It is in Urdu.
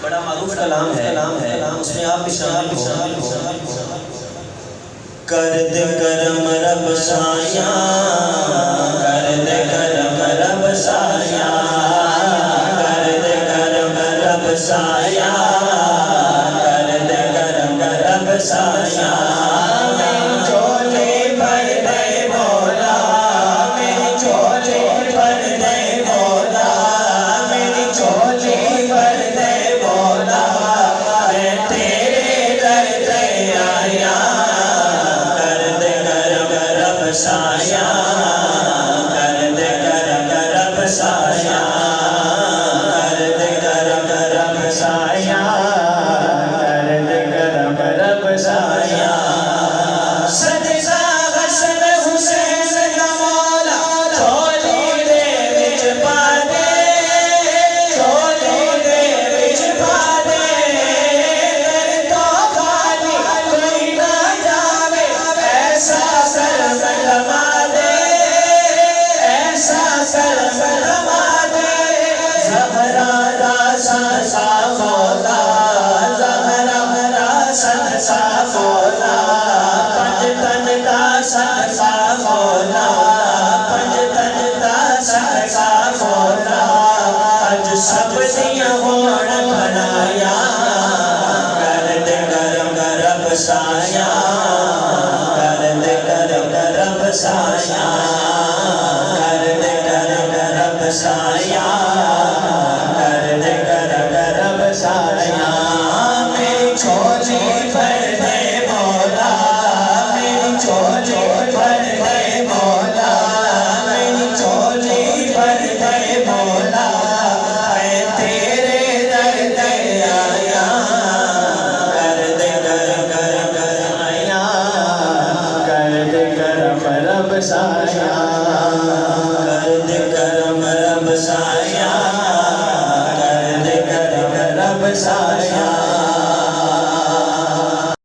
بڑا معروف کلام ہے اس میں آپ بھی شامل ہو کر دے کرم رب سایاں کر دے کرم رب سایاں کر دے کرم رب سایاں کر دے کرم رب سایاں سب دیا ہوڑ بنایا کر دے کرم رب سایاں کر دے کرم رب سایاں کر دے کرم رب سایاں کر دے کرم رب سایاں میری چولی بھر دے مولا میری چولی بھر دے مولا میری چولی بھر دے مولا رب سایاں کر دے کرم رب سایاں کر دے کرم رب سایاں